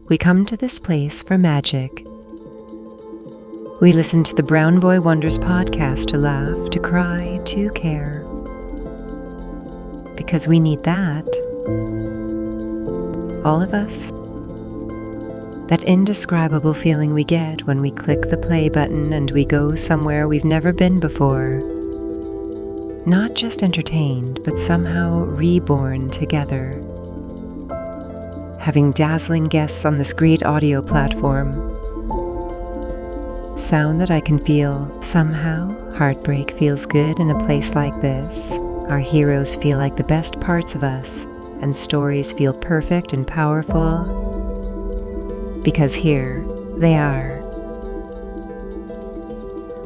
We come to this place for magic. We listen to the Brown Boy Wonders podcast to laugh, to cry, to care. Because we need that. All of us. That indescribable feeling we get when we click the play button and we go somewhere we've never been before. Not just entertained, but somehow reborn together. Having dazzling guests on this great audio platform. Sound that I can feel. Somehow, heartbreak feels good in a place like this. Our heroes feel like the best parts of us, and stories feel perfect and powerful. Because here they are.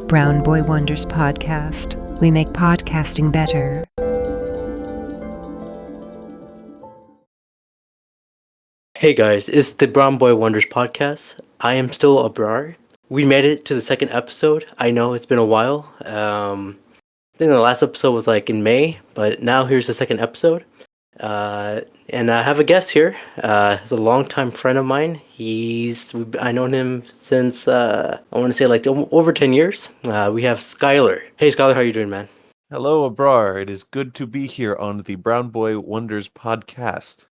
Brown Boy Wonders podcast. We make podcasting better. Hey guys, it's the Brown Boy Wonders podcast. I am still Abrar. We made it to the second episode. I know it's been a while. I think the last episode was like in May, but now here's the second episode. And I have a guest here. He's a longtime friend of mine. I known him since I want to say like over 10 years. We have Skyler. Hey Skyler, how you doing, man? Hello, Abrar. It is good to be here on the Brown Boy Wonders podcast.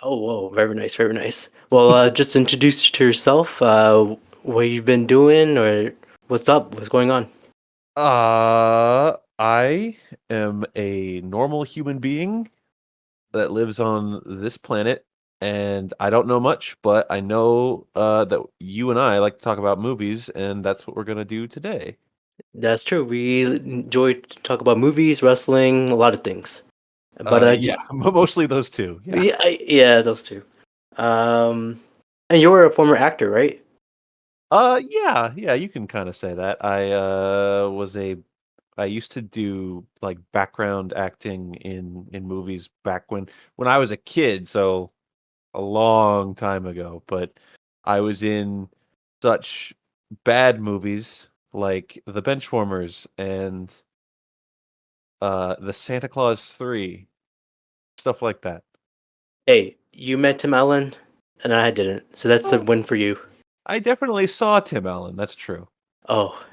Oh, whoa, very nice, very nice. Well, just introduce yourself, what you've been doing, or what's up, what's going on? I am a normal human being that lives on this planet, and I don't know much, but I know that you and I like to talk about movies, and that's what we're gonna do today. That's true. We enjoy to talk about movies, wrestling, a lot of things. But Yeah, mostly those two. Yeah. yeah, those two. Um, and you're a former actor, right? Yeah, you can kind of say that. I used to do like background acting in movies back when I was a kid, so a long time ago, but I was in such bad movies like The Benchwarmers and The Santa Claus 3, stuff like that. Hey, you met Tim Allen, and I didn't, so that's a Oh, win for you. I definitely saw Tim Allen, that's true. Oh,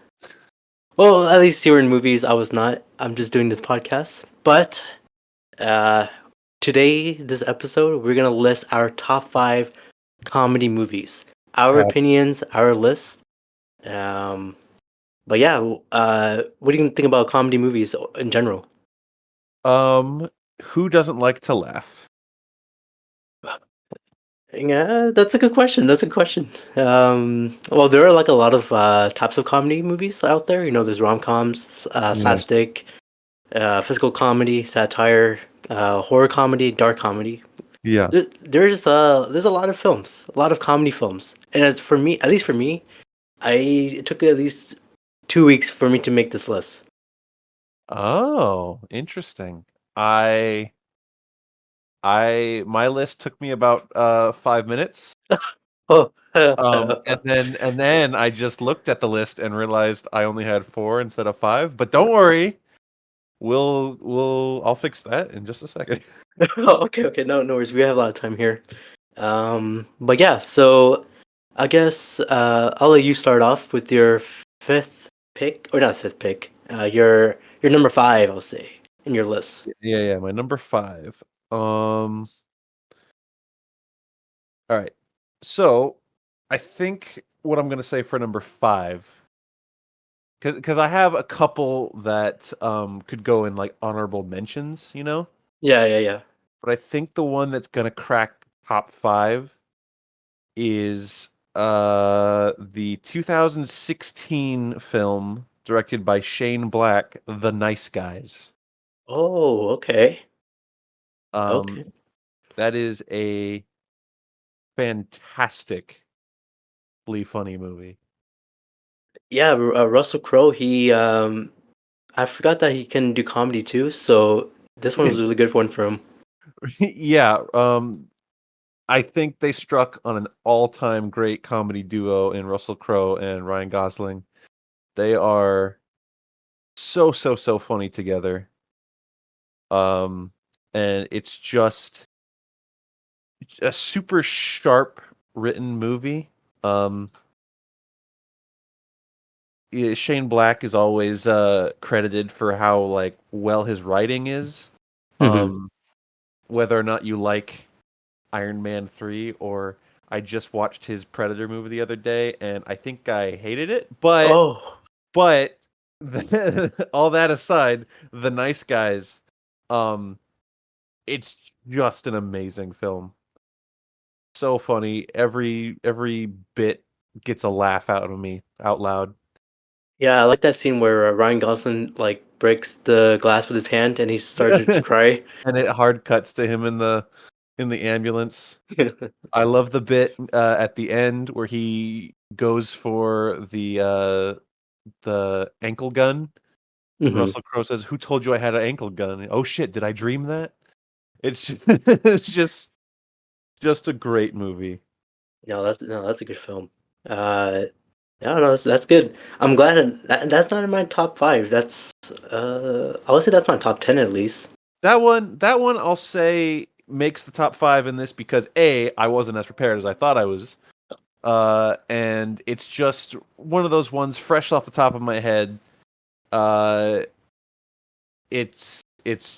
well, at least you were in movies. I was not. I'm just doing this podcast, but. Uh, Today, this episode, we're gonna list our top 5 comedy movies. Our opinions, our list. Um, but yeah, what do you think about comedy movies in general? Who doesn't like to laugh? Yeah, that's a good question. That's a good question. Well, there are like a lot of types of comedy movies out there. You know, there's rom-coms, Yeah. slapstick, physical comedy, satire, horror comedy, dark comedy. Yeah. There's a lot of films, a lot of comedy films, and as for me, at least for me, it took at least 2 weeks for me to make this list. Oh, interesting. My list took me about 5 minutes. Oh, And then I just looked at the list and realized I only had 4 instead of 5. But don't worry, I'll fix that in just a second. okay, no worries. We have a lot of time here. But yeah, so I guess I'll let you start off with your fifth pick, or not fifth pick. Your number 5, I'll say, in your list. Yeah, my number 5. All right. So, I think what I'm gonna say for number 5, because I have a couple that could go in like honorable mentions, you know. Yeah. But I think the one that's gonna crack top 5 is the 2016 film directed by Shane Black, The Nice Guys. Oh, okay. Um, Okay. that is a fantastically funny movie. Yeah, Russell Crowe, I forgot that he can do comedy too, so this one was a really good one for him. Yeah, I think they struck on an all-time great comedy duo in Russell Crowe and Ryan Gosling. They are so funny together. And it's just a super sharp written movie. Um, Shane Black is always credited for how like well his writing is. Hmm. Um, whether or not you like Iron Man 3 or I just watched his Predator movie the other day and I think I hated it, Oh, but all that aside, The Nice Guys, um, it's just an amazing film. So funny. Every bit gets a laugh out of me out loud. yeah, I like that scene where Ryan Gosling like breaks the glass with his hand and he started to cry. And it hard cuts to him in the ambulance. I love the bit at the end where he goes for the ankle gun. And Hmm. Russell Crowe says, "Who told you I had an ankle gun?" Oh shit, did I dream that? It's it's just a great movie. No, that's a good film. Uh, no, no, that's good. I'm glad that's not in my top five. That's I would say that's my top 10 at least. That one I'll say makes the top 5 in this because A, I wasn't as prepared as I thought I was. And it's just one of those ones fresh off the top of my head. Uh it's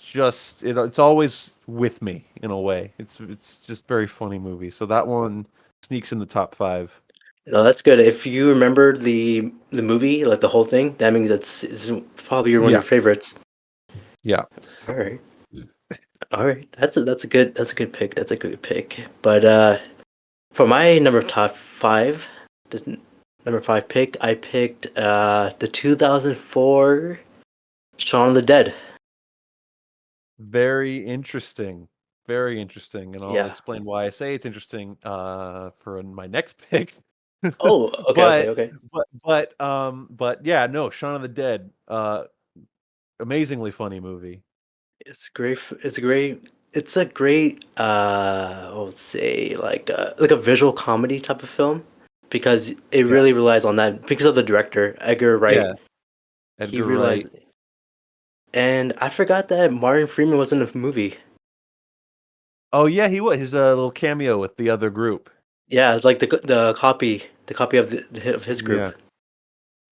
just it's always with me in a way. It's just very funny movie. So that one sneaks in the top 5. No, that's good. If you remember the movie, like the whole thing, that means it's probably one of Yeah. your favorites. Yeah. All right, all right. That's a good pick. That's a good pick. But for my top five, the number five pick, I picked the 2004 Shaun of the Dead. Very interesting. Very interesting. And I'll Yeah. explain why I say it's interesting for my next pick. Oh, okay, okay, but okay. but yeah, no, Shaun of the Dead, amazingly funny movie. It's great. It's a great. It's a great. I would say like a visual comedy type of film because it Yeah. really relies on that because of the director Edgar Wright. Yeah, He Edgar realized, Wright. and I forgot that Martin Freeman was in the movie. Oh yeah, he was his little cameo with the other group. Yeah, it's like the copy of of his group. Yeah.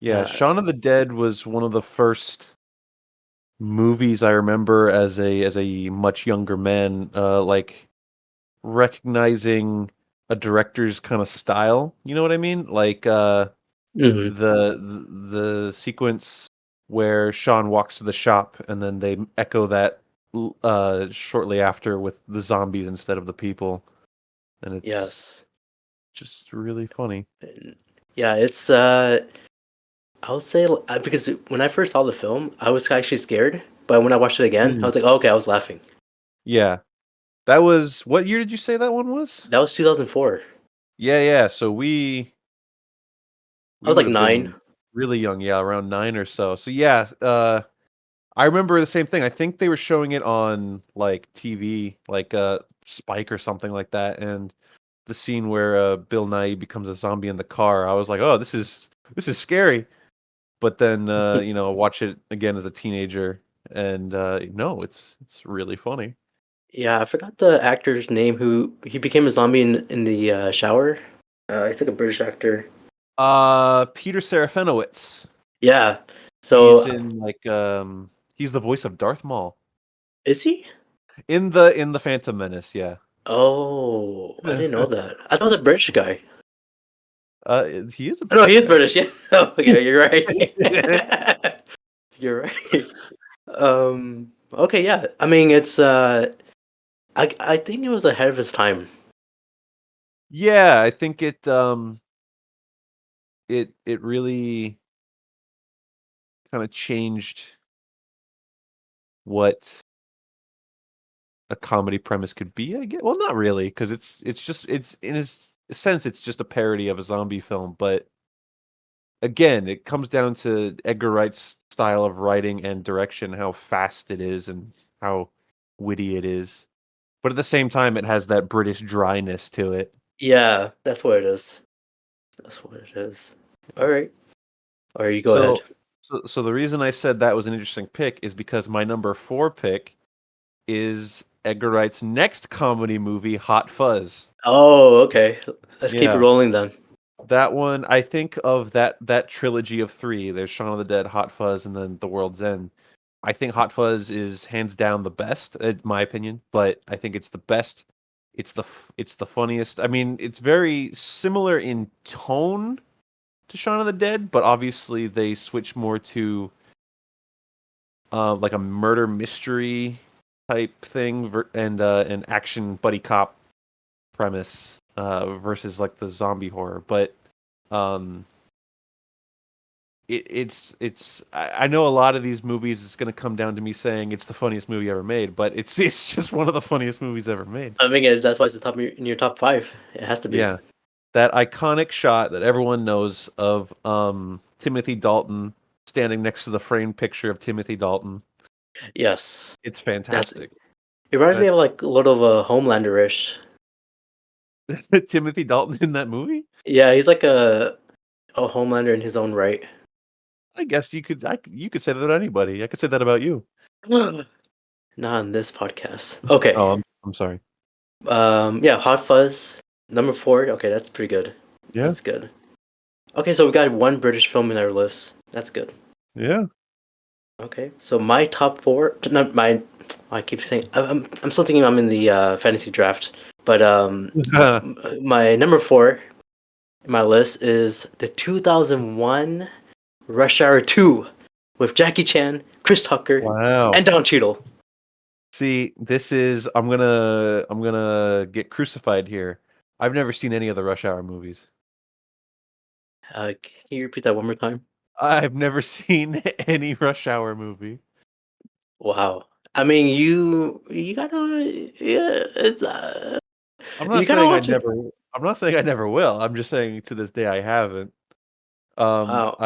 Yeah, Uh, Shaun of the Dead was one of the first movies I remember as a much younger man, like recognizing a director's kind of style. You know what I mean? Like mhm. the sequence where Sean walks to the shop and then they echo that shortly after with the zombies instead of the people, and it's Yes. just really funny. And yeah, it's I would say because when I first saw the film, I was actually scared, but when I watched it again, I Mm. was like, oh, okay, I was laughing. Yeah, that was what year did you say that one was? That was 2004. Yeah, yeah. So I we was would like have 9. been really young, yeah, around 9 or so. So yeah, I remember the same thing. I think they were showing it on like TV, like Spike or something like that, and the scene where Bill Nye becomes a zombie in the car. I was like, "Oh, this is scary." But then watch it again as a teenager, and no, it's really funny. Yeah, I forgot the actor's name who he became a zombie in the shower. He's like a British actor. Peter Serafinowicz. Yeah. He's So in like he's the voice of Darth Maul is he? in the Phantom Menace. Yeah. Oh, I didn't know that. I thought it was a British guy. He is a No, he British is guy. British. Yeah. Oh, yeah, you're right. You're right. Okay, yeah. I mean, it's I think it was ahead of his time. Yeah, I think it really kind of changed what a comedy premise could be. I guess. Well, not really, because it's in a sense it's just a parody of a zombie film. But again, it comes down to Edgar Wright's style of writing and direction, how fast it is and how witty it is. But at the same time, it has that British dryness to it. Yeah, that's what it is. That's what it is. All right. All right, you go ahead. So, so the reason I said that was an interesting pick is because my number 4 pick is Edgar Wright's next comedy movie, Hot Fuzz. Oh, okay. Let's keep it Yeah. rolling then. That one, I think of that trilogy of three. There's Shaun of the Dead, Hot Fuzz, and then The World's End. I think Hot Fuzz is hands down the best, in my opinion. But I think it's the best. It's the funniest. I mean, it's very similar in tone to Shaun of the Dead, but obviously they switch more to like a murder mystery type thing and an action buddy cop premise versus like the zombie horror. But um, it's I know a lot of these movies is going to come down to me saying it's the funniest movie ever made, but it's just one of the funniest movies ever made. I think that's why it's the top in your top five. It has to be. Yeah, that iconic shot that everyone knows of Timothy Dalton standing next to the framed picture of Timothy Dalton. Yes, It's that's. fantastic. It reminds me of That's like a little of a Homelander-ish. Timothy Dalton in that movie. Yeah, he's like a Homelander in his own right. I guess you could say that about anybody. I could say that about you. Not on this podcast. Okay. Oh, I'm sorry. Yeah, Hot Fuzz number 4. Okay, that's pretty good. Yeah, That's good. Okay, so we got one British film in our list. That's good. yeah. Okay, so my top four. Not my. I keep saying I'm still thinking I'm in the fantasy draft, but my number 4 in my list is the 2001 Rush Hour 2 with Jackie Chan, Chris Tucker, Wow. and Don Cheadle. See, this is I'm gonna get crucified here. I've never seen any of the Rush Hour movies. Can you repeat that one more time? I've never seen any Rush Hour movie. Wow. I mean, you gotta yeah, it's I'm not you gotta saying I watch it. never. I'm not saying I never will. I'm just saying to this day I haven't. Wow.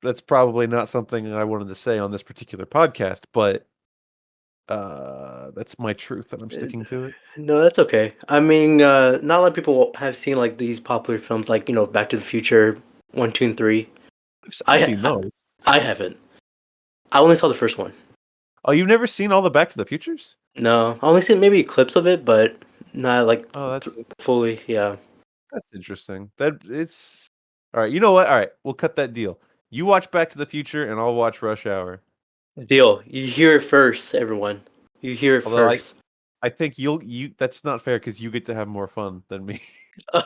That's probably not something I wanted to say on this particular podcast, but that's my truth, and I'm Uh, sticking to it. No, that's okay. I mean, not a lot of people have seen like these popular films, like Back to the Future 1, 2, and 3. I've I seen those. I haven't. I only saw the first one. Oh, you've never seen all the Back to the Futures? No, I only seen maybe clips of it, but not like Oh, fully. Yeah. that's interesting. That it's all right. You know what? All right, we'll cut that deal. You watch Back to the Future, and I'll watch Rush Hour. Deal. You hear it first, everyone. You hear it Although first. I think you that's not fair because you get to have more fun than me.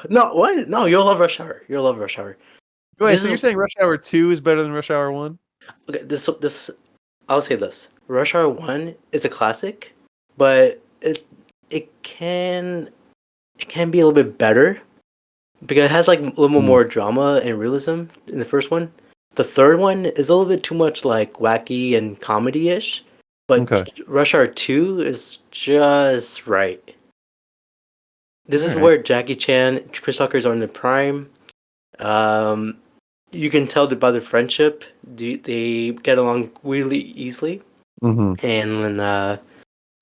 No, what? No, you'll love Rush Hour. You'll love Rush Hour. Wait, This so is you're saying Rush Hour 2 is better than Rush Hour 1? okay. This I'll say this: Rush Hour 1 is a classic, but it can be a little bit better because it has like a little bit Mm. more drama and realism in the first one. The third one is a little bit too much like wacky and comedy-ish, but Okay. Rush Hour 2 is just right. This All is right. where Jackie Chan, Chris Tucker's are in their prime. Um, you can tell that by their friendship, they get along really easily, Mm-hmm.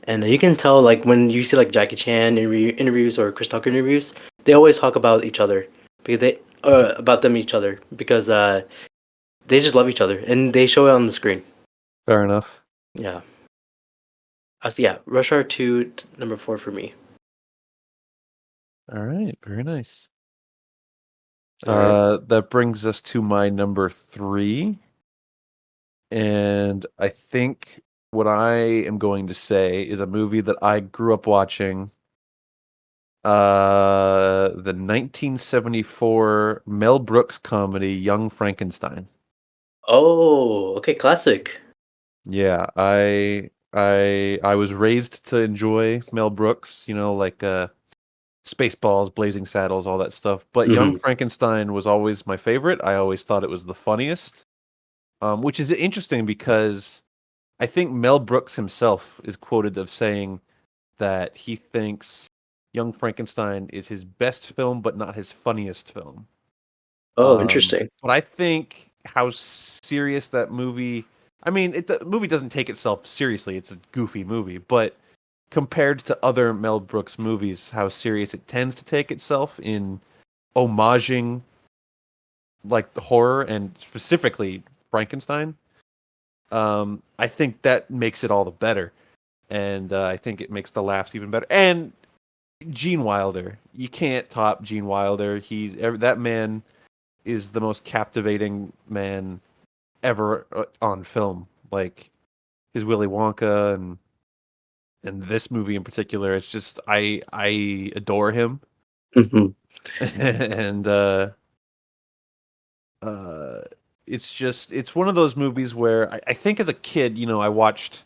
and you can tell like when you see like Jackie Chan interviews or Chris Tucker interviews, they always talk about each other because they about them each other because they just love each other and they show it on the screen. Fair enough. Yeah. So yeah, Rush Hour 2, number 4 for me. All right. Very nice. All right. That brings us to my number 3. And I think what I am going to say is a movie that I grew up watching. The 1974 Mel Brooks comedy Young Frankenstein. Oh, okay, classic. Yeah, I was raised to enjoy Mel Brooks, like Spaceballs, Blazing Saddles, all that stuff. But Young Hmm. Frankenstein was always my favorite. I always thought it was the funniest. Which is interesting because I think Mel Brooks himself is quoted of saying that he thinks Young Frankenstein is his best film, but not his funniest film. Oh, interesting. But I think how serious that movie. I mean, the movie doesn't take itself seriously. It's a goofy movie, but compared to other Mel Brooks movies, how serious it tends to take itself in homaging like the horror and specifically Frankenstein. I think that makes it all the better, and I think it makes the laughs even better. And Gene Wilder. You can't top Gene Wilder. That man is the most captivating man ever on film. Like his Willy Wonka and this movie in particular. It's just I adore him. Mhm. And uh it's one of those movies where I think as a kid, I watched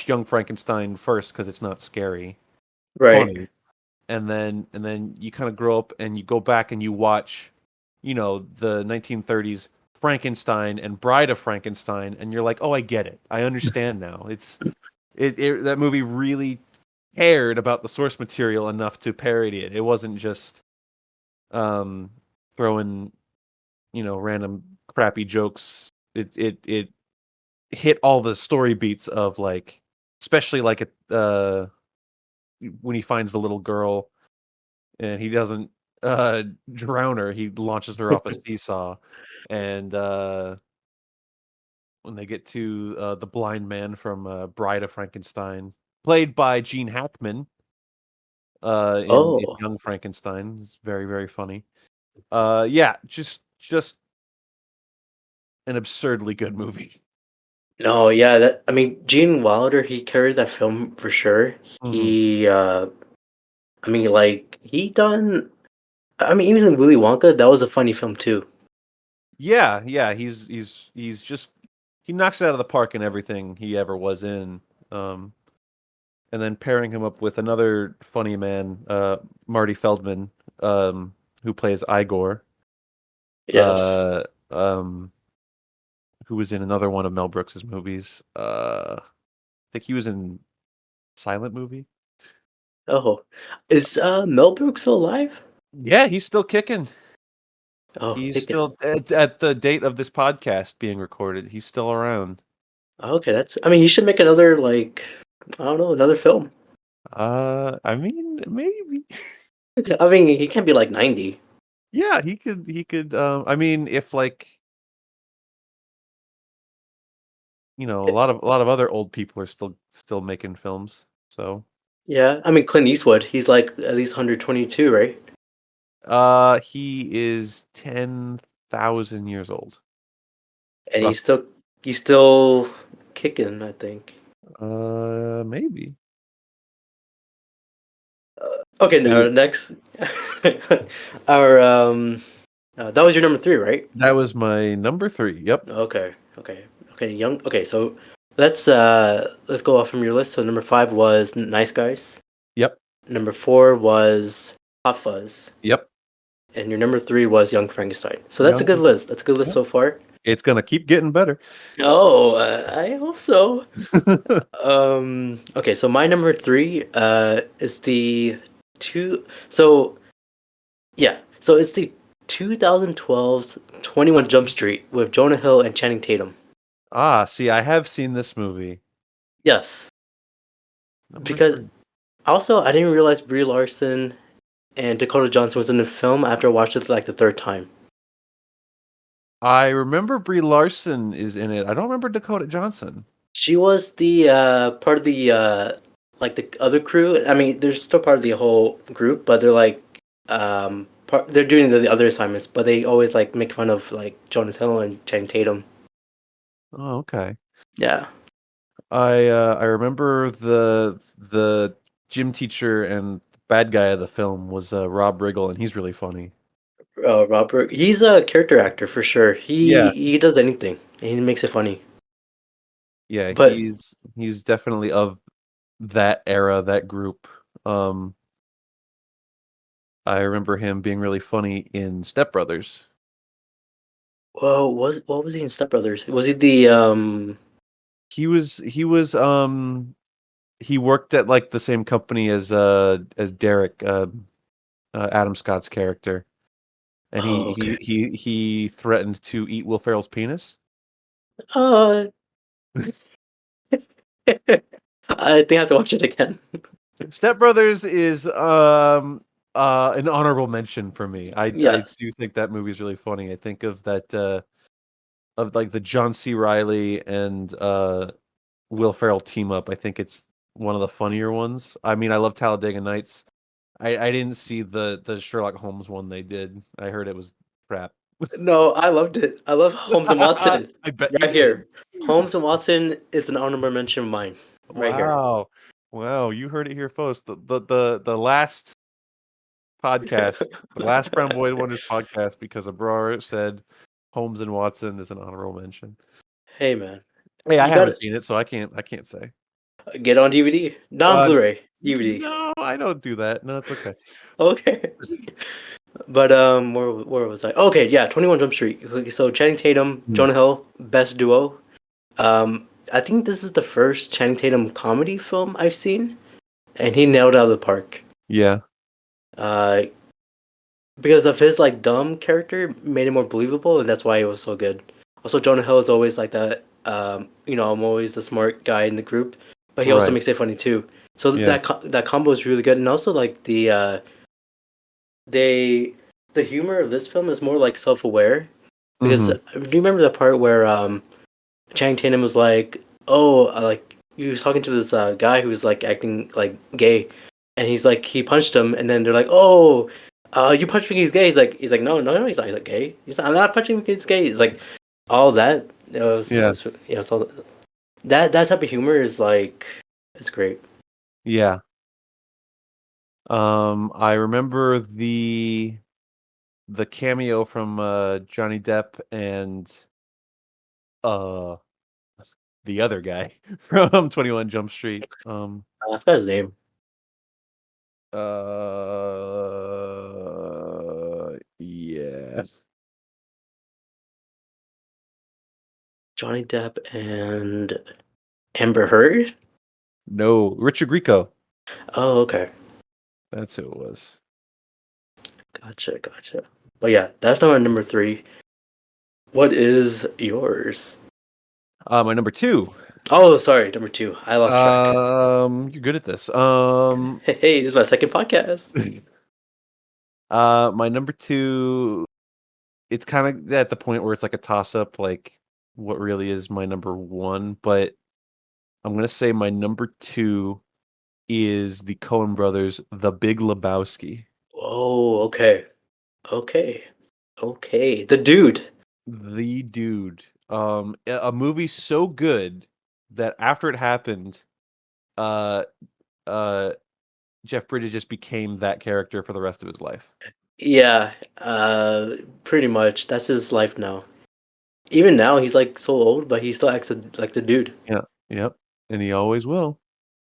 Young Frankenstein first because it's not scary, Right. funny, and then you kind of grow up and you go back and you watch, the 1930s Frankenstein and Bride of Frankenstein, and you're like, oh, I get it, I understand now. That movie really cared about the source material enough to parody it. It wasn't just um throwing random crappy jokes. It hit all the story beats of like, especially like when he finds the little girl and he doesn't drown her, he launches her off a seesaw, and when they get to the blind man from Bride of Frankenstein, played by Gene Hackman, in Oh. Young Frankenstein, is very very funny. Yeah, just an absurdly good movie. No, yeah, that I mean, Gene Wilder, he carried that film for sure. Mhm. He, I mean, like, he done I mean, even in Willy Wonka, that was a funny film too. Yeah, yeah, he's just he knocks it out of the park in everything he ever was in. Um, and then pairing him up with another funny man, Marty Feldman, who plays Igor, Yes. uh, um, who was in another one of Mel Brooks's movies. I think he was in Silent Movie. Oh. Is, Mel Brooks still alive? Yeah, he's still kicking. Oh, He's thinking. still at the date of this podcast being recorded. He's still around. Okay, that's I mean, he should make another, like, I don't know, another film. I mean, maybe. I mean, he can't be, like, 90. Yeah, he could, I mean, if, like, a lot of other old people are still making films, so, Yeah, I mean, Clint Eastwood, he's, like, at least 122, right? he is 10,000 years old, And rough. he's still kicking, I think. Maybe. Okay, He now next, our that was your number three, right? That was my number 3, yep, Okay, okay, okay. Young. Okay, so let's go off from your list. So number five was Nice Guys. yep, Number four was Hot Fuzz, yep, and your number three was Young Frankenstein. So that's a young good list. That's a good list yep. so far. It's gonna keep getting better. Oh, I hope so. Okay, so my number three is the two. So yeah, so it's the 2012's 21 Jump Street with Jonah Hill and Channing Tatum. See, I have seen this movie. Yes, Number because 3. also I didn't realize Brie Larson and Dakota Johnson was in the film after I watched it like the third time. I remember Brie Larson is in it. I don't remember Dakota Johnson. She was the part of the like the other crew. I mean, they're still part of the whole group, but they're like they're doing the other assignments, but they always like make fun of like Jonah Hill and Channing Tatum. Oh, okay. Yeah. I remember the gym teacher and bad guy of the film was Rob Riggle, and he's really funny. Robert, he's a character actor for sure. Yeah, He does anything, and he makes it funny. yeah, But he's definitely of that era, that group. Um, I remember him being really funny in Step Brothers. well, was what was he in Step Brothers? Was he the He worked at like the same company as Derek, Adam Scott's character, and Oh, okay. he threatened to eat Will Ferrell's penis. Uh, I think I have to watch it again. Step Brothers is an honorable mention for me. I Yes. do think that movie is really funny. I think of that of like the John C. Riley and Will Ferrell team up. I think it's one of the funnier ones. I mean, I love Talladega Nights, I didn't see the Sherlock Holmes one they did. I heard it was crap. No, I loved it. I love Holmes and Watson. I bet you Right did. here. Holmes and Watson is an honorable mention of mine. Right here. Wow. Wow, you heard it here first. The last podcast, the last Brown Boy Wonders podcast, because Abrar said Holmes and Watson is an honorable mention. Hey man, Hey, I you haven't gotta seen it, so I can't say. get on DVD, not on Uh, Blu-ray. DVD. no, I don't do that. No, it's okay. Okay. But where was I? Okay, yeah, 21 Jump Street. Okay, so Channing Tatum, Hmm. Jonah Hill, best duo. I think this is the first Channing Tatum comedy film I've seen, and he nailed it out of the park. Yeah. Uh, because of his like dumb character, made it more believable, and that's why it was so good. Also, Jonah Hill is always like that. I'm always the smart guy in the group, but he also Right. makes it funny too. So Yeah. that combo is really good, and also like they the humor of this film is more like self-aware because Hmm. do you remember the part where Channing Tatum was like, "Oh, like he was talking to this guy who was like acting like gay, and he's like he punched him, and then they're like, "Oh, you punched me, he's gay." He's like, "No, no, no, he's not. He's like gay. He's not. I'm not punching him, he's gay." He's like all that. Yeah. It's all that type of humor is like it's great. Yeah. I remember the cameo from Johnny Depp and uh the other guy from 21 Jump Street. I forgot his name. Yes. Johnny Depp and Amber Heard. No, Richard Grieco. Oh, okay. That's who it was. Gotcha. But yeah, that's number 3. What is yours? My number 2. Oh, sorry, number 2. I lost track. You're good at this. Hey, this is my second podcast. My number 2, it's kind of at the point where it's like a toss up, like what really is my number 1, but I'm gonna say my number 2 is the Coen brothers, The Big Lebowski. Oh, okay. Okay. Okay. The dude. The dude. A movie so good that after it happened, uh, uh, Jeff Bridges just became that character for the rest of his life. Yeah, pretty much. That's his life now. Even now, he's like so old, but he still acts like the dude. Yeah. Yep. And he always will.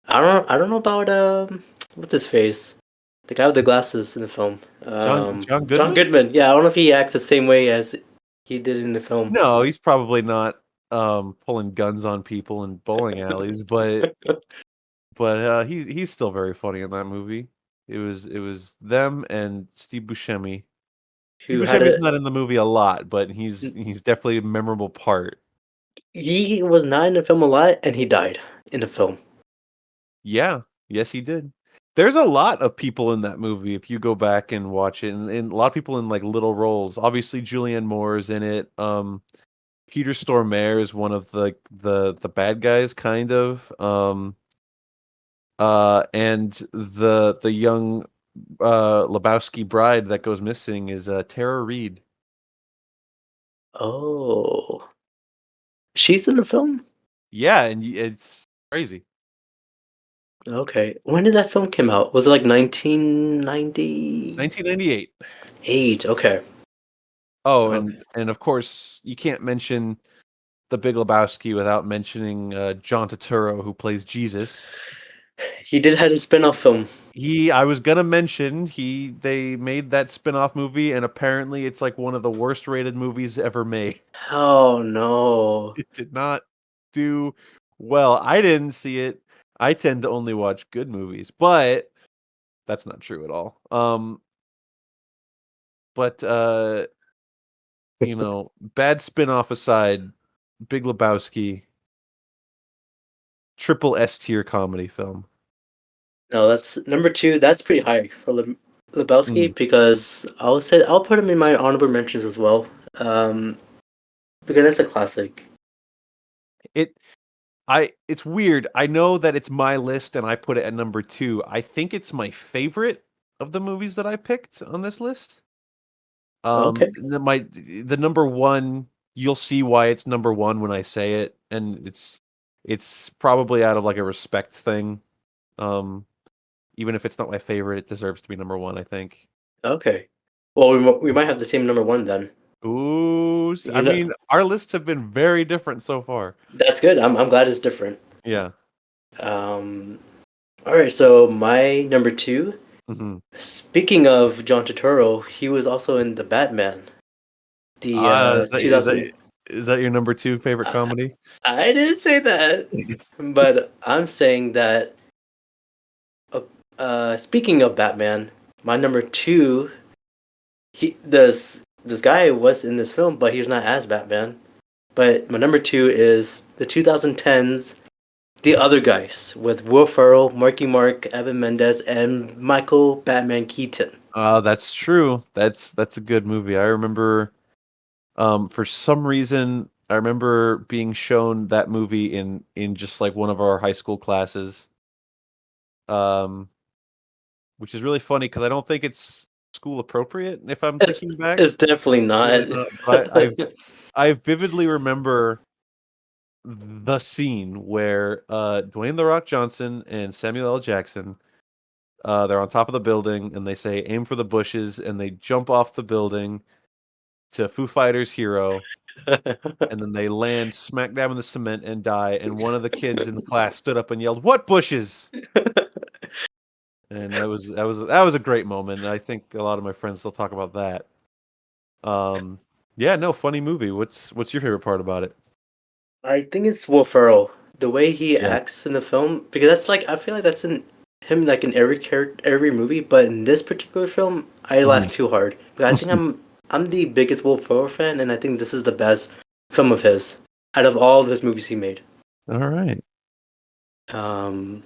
I don't know about what's his face? The guy with the glasses in the film. John John Goodman? Goodman. Yeah, I don't know if he acts the same way as he did in the film. No, he's probably not pulling guns on people in bowling alleys, but he's still very funny in that movie. It was them and Steve Buscemi. Steve Who had Buscemi's a not in the movie a lot, but he's definitely a memorable part. He was not in the film a lot, and he died in the film. Yeah, yes, he did. There's a lot of people in that movie if you go back and watch it, and a lot of people in like little roles. Obviously, Julianne Moore is in it. Peter Stormare is one of the bad guys, kind of. And the young Lebowski bride that goes missing is Tara Reid. Oh, she's in the film? Yeah, and it's crazy. Okay. When did that film come out? Was it like 1998? 1998. Okay. Oh, Okay. and of course you can't mention The Big Lebowski without mentioning John Turturro, who plays Jesus. He did have a spin-off film. I was gonna mention they made that spin-off movie, and apparently it's like one of the worst rated movies ever made. Oh no. It did not do well. I didn't see it. I tend to only watch good movies, but that's not true at all. But bad spin-off aside, Big Lebowski, triple S tier comedy film. No, that's number 2. That's pretty high for Mm. Lebowski because I'll put him in my honorable mentions as well. Um, because that's a classic. It it's weird. I know that it's my list and I put it at number 2. I think it's my favorite, of the movies that I picked on this list. Okay. The number one, you'll see why it's number one when I say it, and it's probably out of like a respect thing. Um, Even if it's not my favorite, it deserves to be number one, I think. Okay. Well, we might have the same number one then. Ooh, I You know, mean, our lists have been very different so far. that's good. I'm glad it's different. Yeah. Um, all right. So my number two. Hmm. Speaking of John Turturro, he was also in the Batman, the Is that 2000. is that your number two favorite I, comedy? I didn't say that, but I'm saying that. Uh, Speaking of Batman, my number two. This guy was in this film, but he's not as Batman. But my number two is the 2010s The Other Guys with Will Ferrell, Marky Mark, Evan Mendez, and Michael Batman Keaton. That's true. That's a good movie. I remember, for some reason, I remember being shown that movie in just like one of our high school classes. Um, which is really funny because I don't think it's school appropriate. If I'm It's thinking back, it's definitely it's really not. not. But I vividly remember the scene where Dwayne the Rock Johnson and Samuel L. Jackson, they're on top of the building and they say aim for the bushes and they jump off the building to Foo Fighters Hero, and then they land smack dab in the cement and die, and one of the kids in the class stood up and yelled, "What bushes?" And that was a great moment. I think a lot of my friends still talk about that. Um, yeah, no, funny movie. What's your favorite part about it? I think it's Will Ferrell. The way he Yeah. acts in the film, because that's like I feel like that's in him like in every character, every movie. But in this particular film, I laughed Mhm. too hard. But I think I'm the biggest Will Ferrell fan, and I think this is the best film of his out of all those movies he made. All right. Um,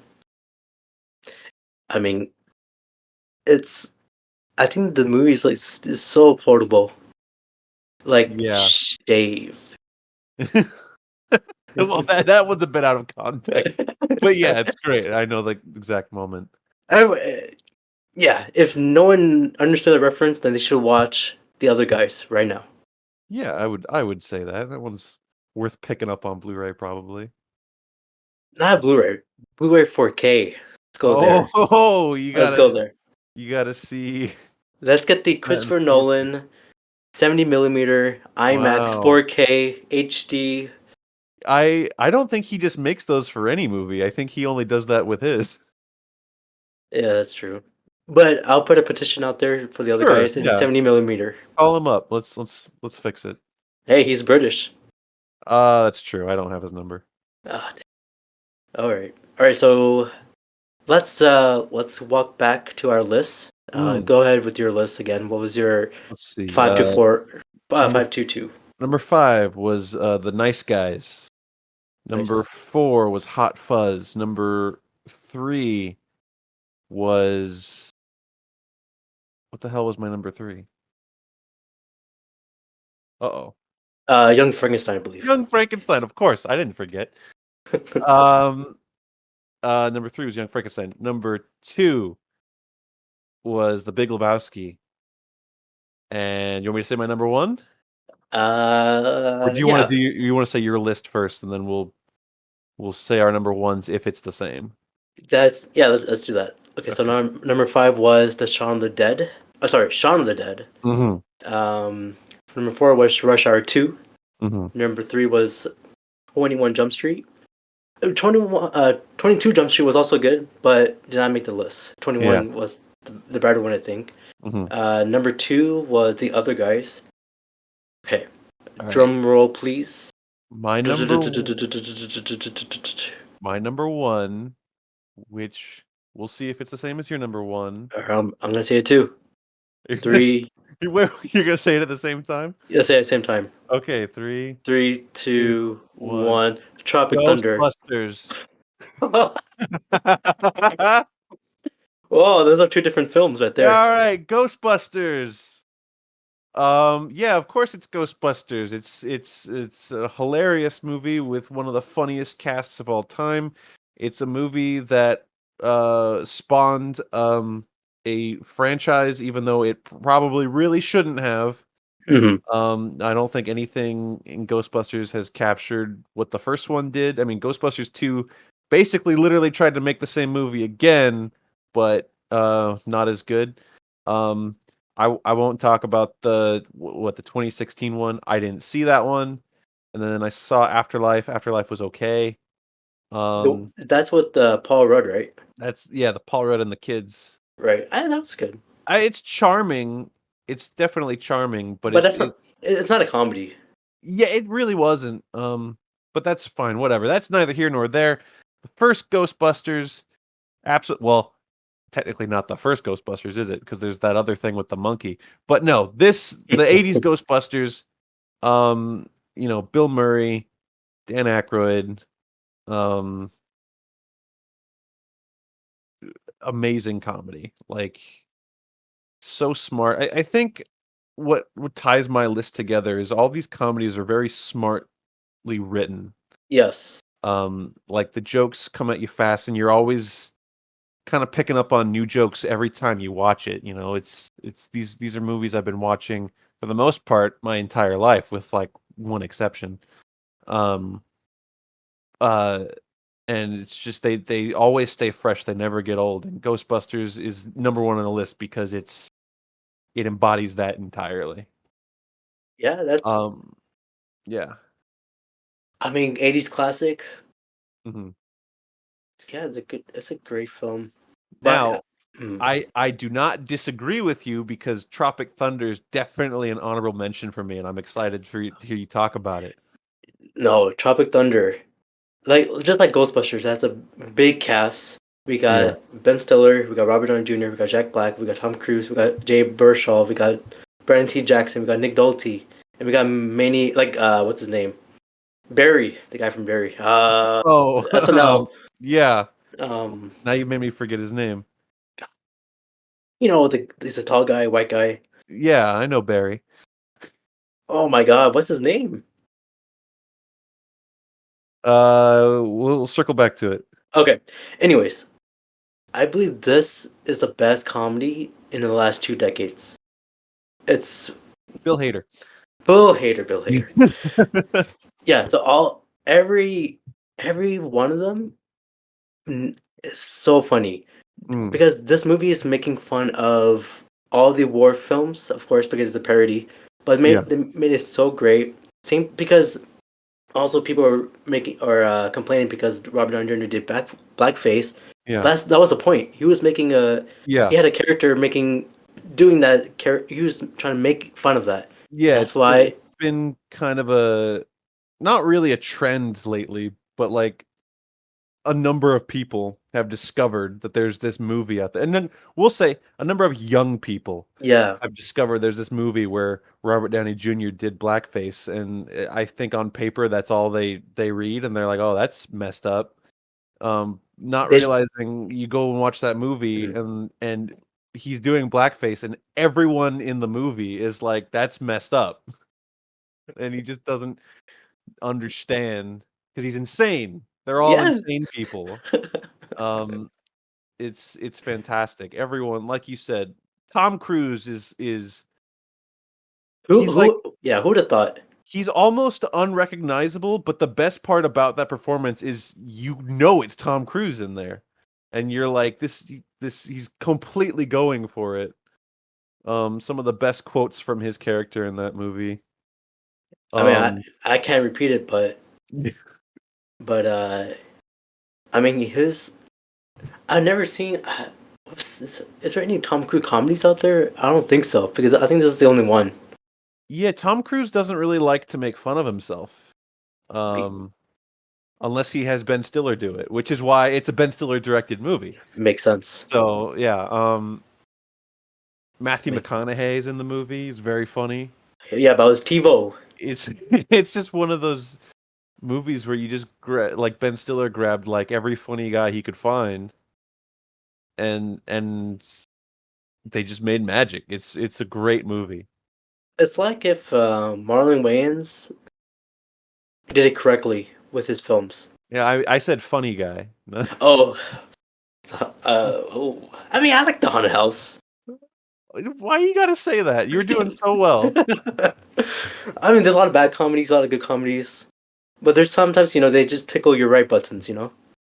I mean, it's I think the movie is like is so quotable. Like Yeah. shave. Well, that one's a bit out of context, but yeah, it's great. I know the exact moment. I, yeah, if no one understood the reference, then they should watch The Other Guys right now. Yeah, I would say that that one's worth picking up on Blu-ray probably. Not Blu-ray. Blu-ray 4K. Let's go there. Oh, you Let's go gotta there. you gotta see Let's get the that in Christopher 4K. Nolan 70 millimeter IMAX Wow. 4K HD. I don't think he just makes those for any movie. I think he only does that with his. Yeah, that's true. But I'll put a petition out there for The Other Sure, Guys in yeah. 70 millimeter. Call him up. Let's fix it. Hey, he's British. That's true. I don't have his number. Ah, all right. All right, so let's walk back to our list. Mm, Go ahead with your list again. What was your let's see. 524 Number 522? number 5 was The Nice Guys. Number Nice. 4 was Hot Fuzz. Number 3 was what the hell was my number 3? Uh-oh. Young Frankenstein, I believe. Young Frankenstein, of course. I didn't forget. Um Number 3 was Young Frankenstein. Number 2 was The Big Lebowski. And you want me to say my number 1? Or do you wanna Yeah, do you wanna say your list first, and then we'll say our number 1s if it's the same? that's yeah. Let's do that. Okay, so Okay. number five was the Shaun of the Dead. Oh, sorry, Shaun of the Dead. Mhm, Um, Number four was Rush Hour 2. mhm. Number three was 21 Jump Street. 22 Jump Street was also good, but did not make the list. Yeah. 21 was the better one, I think. Mhm. Number two was The Other Guys. Okay, Alright. drum roll, please. My number my number 1, which we'll see if it's the same as your number 1. I'm gonna say it too. You're gonna s Three. you're gonna say it at the same time? Let's say it at the same time. Okay, 3, Three, 2, two, 1. one. Tropic Thunder. Ghostbusters. Oh, those are two different films right there. Alright, Ghostbusters. Yeah, of course it's Ghostbusters. It's a hilarious movie with one of the funniest casts of all time. It's a movie that spawned a franchise, even though it probably really shouldn't have. Hmm. I don't think anything in Ghostbusters has captured what the first one did. I mean, Ghostbusters 2 basically literally tried to make the same movie again, but not as good. Um, I won't talk about the 2016 one. I didn't see that one. And then I saw Afterlife. Afterlife was okay. That's what Paul Rudd, right? That's yeah, the Paul Rudd and the kids. Right. That was good, It's charming. It's definitely charming, but but that's not. It's not a comedy. yeah, it really wasn't. But that's fine. Whatever. That's neither here nor there. The first Ghostbusters, absolutely. Well, technically not the first Ghostbusters, is it? Because there's that other thing with the monkey. But no, the '80s Ghostbusters. Um, Bill Murray, Dan Aykroyd, um, amazing comedy. Like so smart. I think what ties my list together is all these comedies are very smartly written. Yes. Like the jokes come at you fast, and you're always kind of picking up on new jokes every time you watch it. It's these are movies I've been watching for the most part my entire life, with like one exception. Um, uh, and it's just they always stay fresh. They never get old. And Ghostbusters is number one on the list because it embodies that entirely. Yeah. That's. Um, yeah. I mean, 80s classic. hmm Yeah, it's a good. It's a great film. But Now, mm, I do not disagree with you because Tropic Thunder is definitely an honorable mention for me, and I'm excited to hear you talk about it. no, Tropic Thunder. Like just like Ghostbusters, that's a big cast. We Yeah. got Ben Stiller, we got Robert Downey Jr., we got Jack Black, we got Tom Cruise, we got Jay Baruchel, we got Brandon T. Jackson, we got Nick Nolte, and we got many like what's his name? Barry, the guy from Barry. Oh, SNL. yeah. Um, Now you made me forget his name. he's a tall guy, white guy. Yeah, I know Barry. Oh my God, what's his name? We'll circle back to it. Okay. Anyways, I believe this is the best comedy in the last 2 decades. It's Bill Hader. Bill Hader. Yeah, so every one of them is so funny Mm, because this movie is making fun of all the war films, of course, because it's a parody. But yeah, they made it so great. Same because also people are making or complaining because Robert Downey Jr. did blackface. yeah, That was the point. He was making yeah, he had a character doing that character. He was trying to make fun of that. yeah. That's why. It's been kind of a not really a trend lately, but like a number of people have discovered that there's this movie out there, and then we'll say a number of young people Yeah, have discovered there's this movie where Robert Downey Jr. did blackface, and I think on paper that's all they read, and they're like, "Oh, that's messed up." Not they. realizing you go and watch that movie, Mhm. and he's doing blackface, and everyone in the movie is like, "That's messed up," and he just doesn't understand because he's insane. They're all Yeah. insane people. Um, it's fantastic. Everyone, like you said, Tom Cruise is he's like Yeah, who'd have thought? he's almost unrecognizable, but the best part about that performance is it's Tom Cruise in there. And you're like, this he's completely going for it. Some of the best quotes from his character in that movie. I mean, Um, I can't repeat it, but I mean, I've never seen. What's this? Is there any Tom Cruise comedies out there? I don't think so because I think this is the only one. yeah, Tom Cruise doesn't really like to make fun of himself. Um, unless he has Ben Stiller do it, which is why it's a Ben Stiller directed movie. Makes sense. So yeah, I Matthew mean, McConaughey is in the movie. He's very funny. yeah, but it was TiVo. It's it's just one of those movies where you just like Ben Stiller grabbed like every funny guy he could find, and they just made magic. It's a great movie. It's like if Marlon Wayans did it correctly with his films. Yeah, I said funny guy. Oh, So, I mean, I like the haunted house. Why you gotta say that? You're doing so well. I mean, there's a lot of bad comedies, a lot of good comedies, but there's sometimes they just tickle your right buttons.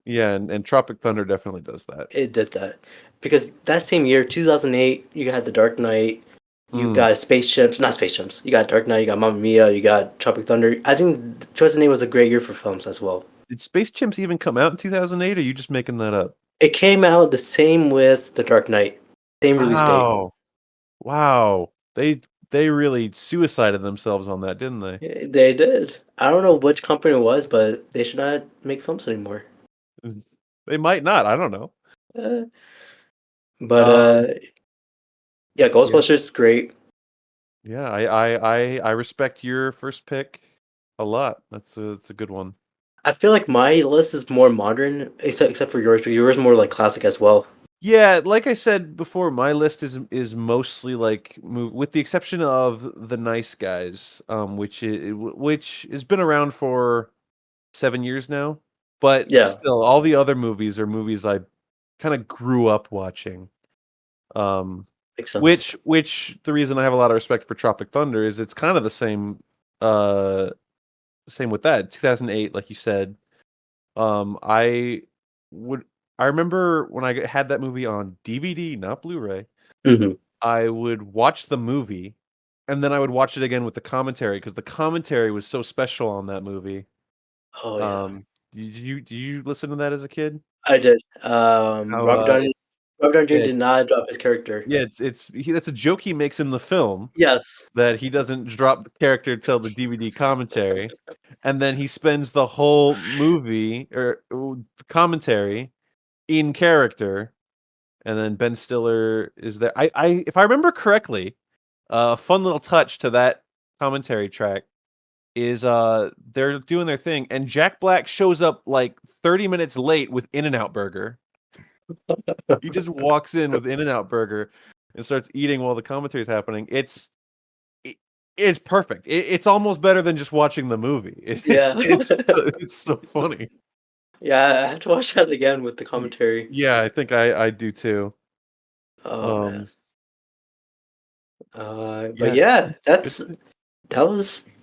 Yeah, and Tropic Thunder definitely does that. It did that because that same year, 2008, you had The Dark Knight, you Mm. got Spaceships, not Spaceships. You got Dark Knight, you got Mamma Mia, you got Tropic Thunder. I think 2008 was a great year for films as well. Did Space Chimps even come out in 2008, or are you just making that up? It came out the same with The Dark Knight, same release date. Wow. Wow. They really suicided themselves on that, didn't they? They did. I don't know which company it was, but they should not make films anymore. They might not, I don't know. Uh, but Um, yeah, yeah. Ghostbusters is great. Yeah, I respect your first pick a lot. That's a good one. I feel like my list is more modern, except for yours, because yours is more like classic as well. Yeah, like I said before, my list is mostly like with the exception of The Nice Guys, which has been around for 7 years now, but Yeah, still, all the other movies are movies I kinda grew up watching. Um, makes sense. which the reason I have a lot of respect for Tropic Thunder is it's kind of the uh, same with that. 2008, like you said. I would I remember when I had that movie on DVD, not Blu-ray, Hmm. I would watch the movie, and then I would watch it again with the commentary because the commentary was so special on that movie. Oh yeah, Did you listen to that as a kid? I did. How, Robert Downey Jr. yeah, did not drop his character. yeah, that's a joke he makes in the film Yes. that he doesn't drop the character till the DVD commentary, and then he spends the whole movie or the commentary in character, and then Ben Stiller is there. If I remember correctly, a fun little touch to that commentary track is they're doing their thing, and Jack Black shows up like 30 minutes late with In-N-Out Burger. He just walks in with In-N-Out Burger and starts eating while the commentary is happening. It, it's perfect. It's almost better than just watching the movie. Yeah. It's so funny. Yeah, I have to watch that again with the commentary. Yeah, I think I do too. Oh man. Um, But yeah, yeah, good pick.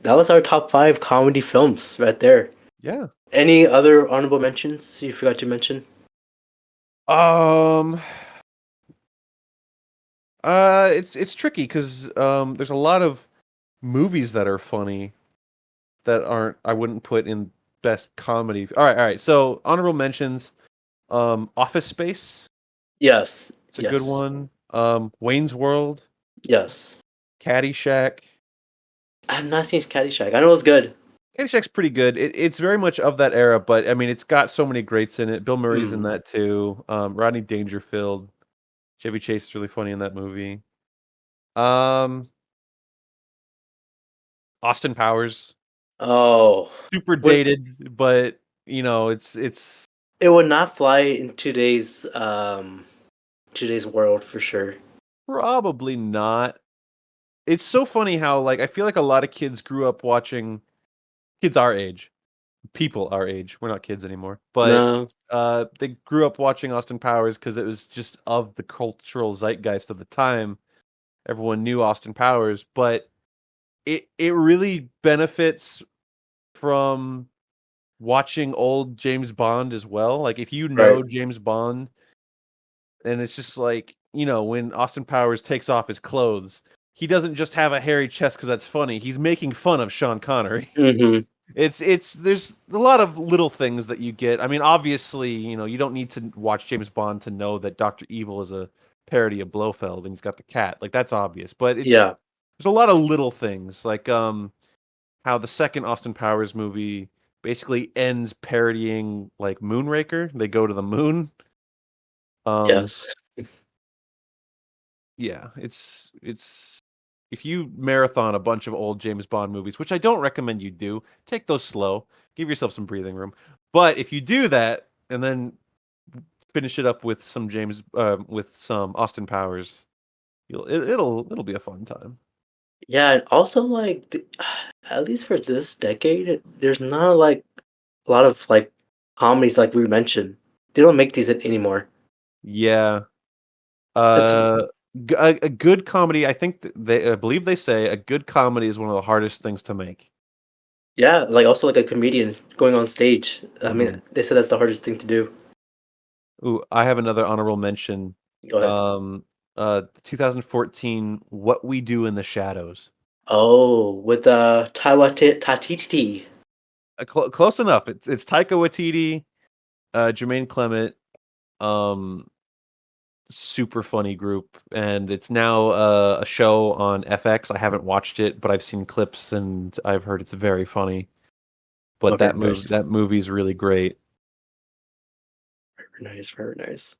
that was our top five comedy films right there. Yeah. Any other honorable mentions you forgot to mention? Um, it's tricky because there's a lot of movies that are funny that aren't I wouldn't put in best comedy. All right. So honorable mentions, Office Space, Yes, it's a good yes, one. Wayne's World, yes. Caddyshack. I have not seen Caddyshack. I know it's good. Caddyshack's pretty good. It's very much of that era, but I mean, it's got so many greats in it. Bill Murray's in Mm. that too. Rodney Dangerfield, Chevy Chase is really funny in that movie. Um, Austin Powers, Oh, super would dated, but it's it would not fly in today's world for sure. probably not. It's so funny how like I feel like a lot of kids grew up watching kids our age, people our age. We're not kids anymore, but No, they grew up watching Austin Powers because it was just of the cultural zeitgeist of the time. Everyone knew Austin Powers, but it really benefits from watching old James Bond as well. Like if you right. know James Bond, and it's just like, when Austin Powers takes off his clothes, he doesn't just have a hairy chest because that's funny. He's making fun of Sean Connery. Mm-hmm. It's there's a lot of little things that you get. I mean, obviously, you don't need to watch James Bond to know that Dr. Evil is a parody of Blofeld and he's got the cat. Like that's obvious. But Yeah. there's a lot of little things like how the second Austin Powers movie basically ends parodying like Moonraker. They go to the moon. Um Yes. Yeah, it's if you marathon a bunch of old James Bond movies, which I don't recommend you do, take those slow. Give yourself some breathing room. But if you do that and then finish it up with with some Austin Powers, it'll be a fun time. Yeah, and also like at least for this decade, there's not like a lot of like comedies like we mentioned. They don't make these anymore. Yeah. It's A good comedy. I think I believe they say a good comedy is one of the hardest things to make. yeah, like also like a comedian going on stage. I Mhm. mean, they said that's the hardest thing to do. Ooh, I have another honorable mention. Go ahead. 2014, What We Do in the Shadows. Oh, with Tatiti. Close enough. It's Taika Waititi, Jermaine Clement, um, super funny group, and it's now a show on FX. I haven't watched it, but I've seen clips and I've heard it's very funny. But Okay, nice. that movie's really great. Very nice, very nice.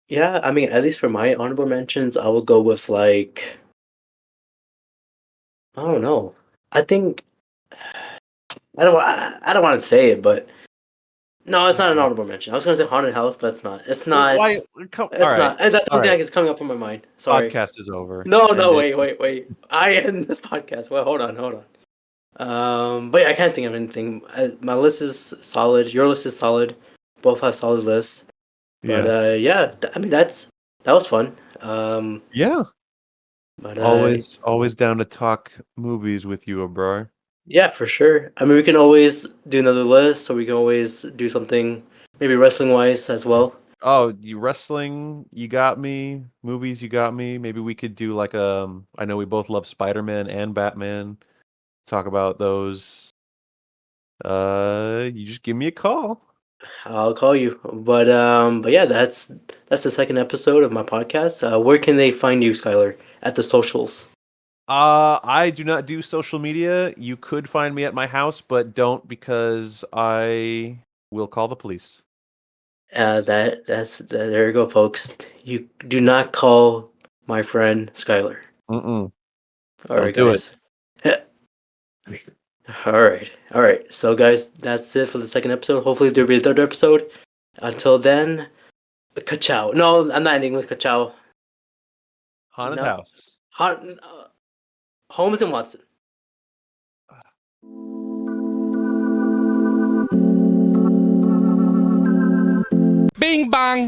Yeah, I mean, at least for my honorable mentions, I would go with like I don't know. I think I don't want to say it, but no, it's not an Mhm. honorable mention. I was gonna say haunted house, but it's not. It's Why? not. All It's right, not. And that's the all only thing right. that is coming up in my mind. Sorry. Podcast is over. No, End no, it. wait. I end this podcast. Well, hold on. But yeah, I can't think of anything. My list is solid. Your list is solid. Both have solid lists. But Yeah, yeah, I mean that was fun. yeah. But Always down to talk movies with you, bro. yeah, for sure. I mean, we can always do another list, so we can always do something maybe wrestling wise as well. Oh, you wrestling, you got me. Movies, you got me. Maybe we could do like I know we both love Spider-Man and Batman. Talk about those. You just give me a call. I'll call you. But yeah, that's the second episode of my podcast. Where can they find you, Skylar? At the socials. I do not do social media. You could find me at my house, but don't because I will call the police. There you go, folks. You do not call my friend Skylar. Mm-mm. All Don't right, do it. guys. All right. So, guys, that's it for the second episode. Hopefully, there'll be a third episode. Until then, ka-chow. No, I'm not ending with ka-chow. Haunted No, house. Holmes and Watson. Bing bang.